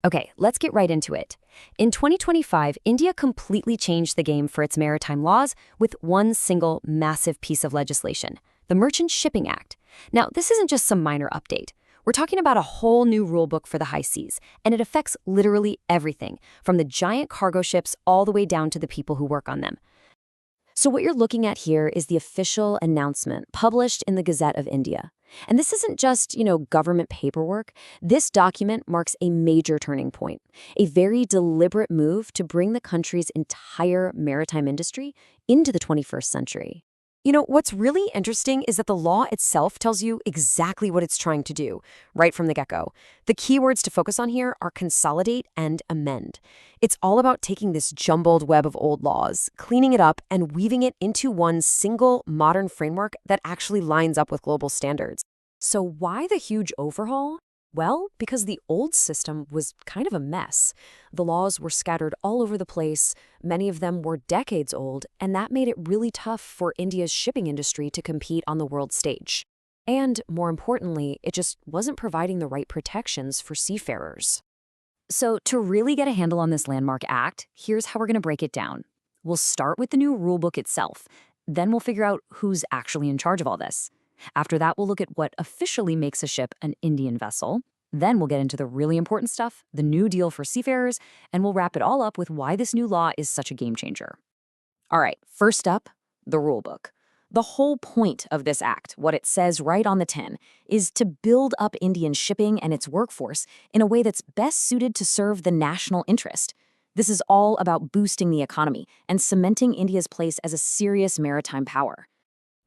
Okay, let's get right into it. In 2025, India completely changed the game for its maritime laws with one single massive piece of legislation, the Merchant Shipping Act. Now, this isn't just some minor update. We're talking about a whole new rulebook for the high seas, and it affects literally everything, from the giant cargo ships all the way down to the people who work on them. So what you're looking at here is the official announcement published in the Gazette of India. And this isn't just, government paperwork. This document marks a major turning point, a very deliberate move to bring the country's entire maritime industry into the 21st century. What's really interesting is that the law itself tells you exactly what it's trying to do, right from the get-go. The keywords to focus on here are consolidate and amend. It's all about taking this jumbled web of old laws, cleaning it up, and weaving it into one single modern framework that actually lines up with global standards. So why the huge overhaul? Well, because the old system was kind of a mess. The laws were scattered all over the place, many of them were decades old, and that made it really tough for India's shipping industry to compete on the world stage. And more importantly, it just wasn't providing the right protections for seafarers. So to really get a handle on this landmark act, here's how we're going to break it down. We'll start with the new rulebook itself. Then we'll figure out who's actually in charge of all this. After that, we'll look at what officially makes a ship an Indian vessel. Then we'll get into the really important stuff, the new deal for seafarers, and we'll wrap it all up with why this new law is such a game changer. All right, first up, the rulebook. The whole point of this act, what it says right on the tin, is to build up Indian shipping and its workforce in a way that's best suited to serve the national interest. This is all about boosting the economy and cementing India's place as a serious maritime power.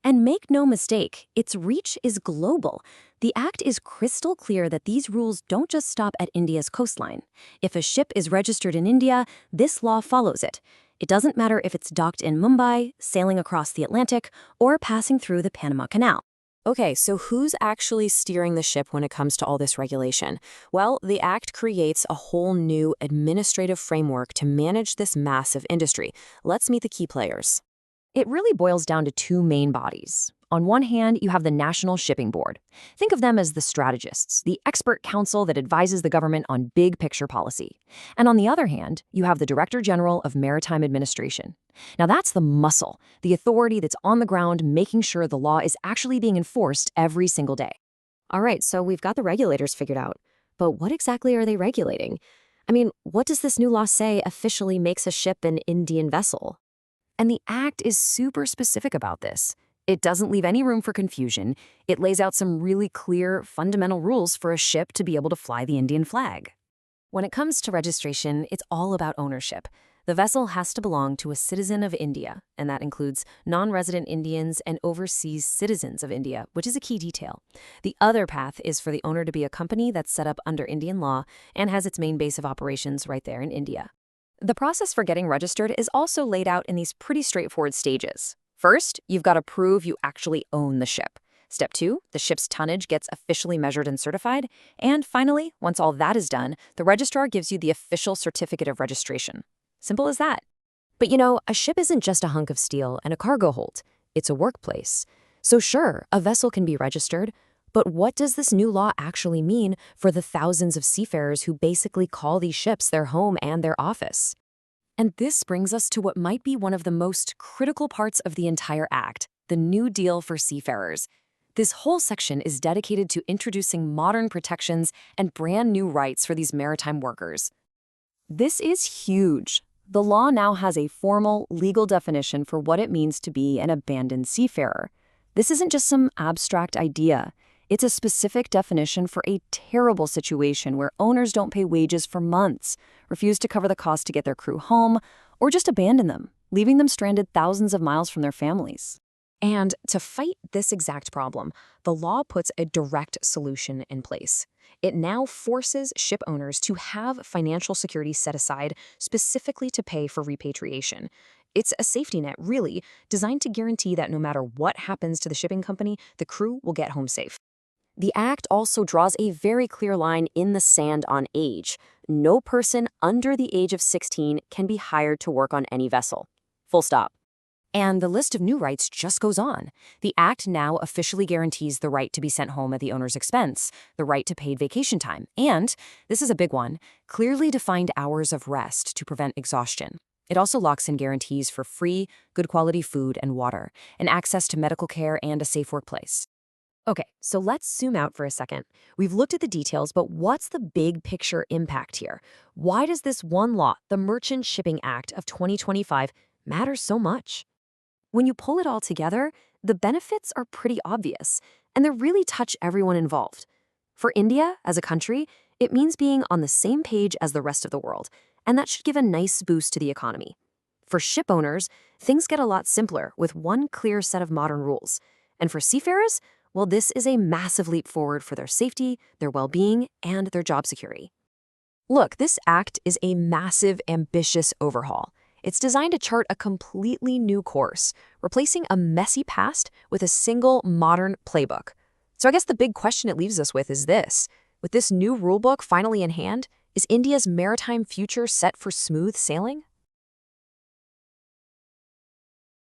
And make no mistake, its reach is global. The act is crystal clear that these rules don't just stop at India's coastline. If a ship is registered in India, this law follows it. It doesn't matter if it's docked in Mumbai, sailing across the Atlantic, or passing through the Panama Canal. Okay, so who's actually steering the ship when it comes to all this regulation? Well, the act creates a whole new administrative framework to manage this massive industry. Let's meet the key players. It really boils down to two main bodies. On one hand, you have the National Shipping Board. Think of them as the strategists, the expert council that advises the government on big picture policy. And on the other hand, you have the Director General of Maritime Administration. Now that's the muscle, the authority that's on the ground making sure the law is actually being enforced every single day. All right, so we've got the regulators figured out. But what exactly are they regulating? What does this new law say officially makes a ship an Indian vessel? And the Act is super specific about this. It doesn't leave any room for confusion. It lays out some really clear, fundamental rules for a ship to be able to fly the Indian flag. When it comes to registration, it's all about ownership. The vessel has to belong to a citizen of India, and that includes non-resident Indians and overseas citizens of India, which is a key detail. The other path is for the owner to be a company that's set up under Indian law and has its main base of operations right there in India. The process for getting registered is also laid out in these pretty straightforward stages. First, you've got to prove you actually own the ship. Step 2, the ship's tonnage gets officially measured and certified. And finally, once all that is done, the registrar gives you the official certificate of registration. Simple as that. But a ship isn't just a hunk of steel and a cargo hold. It's a workplace. So sure, a vessel can be registered, but what does this new law actually mean for the thousands of seafarers who basically call these ships their home and their office? And this brings us to what might be one of the most critical parts of the entire act, the New Deal for seafarers. This whole section is dedicated to introducing modern protections and brand new rights for these maritime workers. This is huge. The law now has a formal legal definition for what it means to be an abandoned seafarer. This isn't just some abstract idea. It's a specific definition for a terrible situation where owners don't pay wages for months, refuse to cover the cost to get their crew home, or just abandon them, leaving them stranded thousands of miles from their families. And to fight this exact problem, the law puts a direct solution in place. It now forces ship owners to have financial security set aside specifically to pay for repatriation. It's a safety net, really, designed to guarantee that no matter what happens to the shipping company, the crew will get home safe. The Act also draws a very clear line in the sand on age. No person under the age of 16 can be hired to work on any vessel. Full stop. And the list of new rights just goes on. The Act now officially guarantees the right to be sent home at the owner's expense, the right to paid vacation time, and, this is a big one, clearly defined hours of rest to prevent exhaustion. It also locks in guarantees for free, good quality food and water, and access to medical care and a safe workplace. Okay, so let's zoom out for a second. We've looked at the details, but what's the big picture impact here? Why does this one law, the Merchant Shipping Act of 2025, matter so much? When you pull it all together, the benefits are pretty obvious, and they really touch everyone involved. For India, as a country, it means being on the same page as the rest of the world, and that should give a nice boost to the economy. For ship owners, things get a lot simpler with one clear set of modern rules. And for seafarers, well, this is a massive leap forward for their safety, their well-being, and their job security. Look, this act is a massive, ambitious overhaul. It's designed to chart a completely new course, replacing a messy past with a single modern playbook. So I guess the big question it leaves us with is this. With this new rulebook finally in hand, is India's maritime future set for smooth sailing?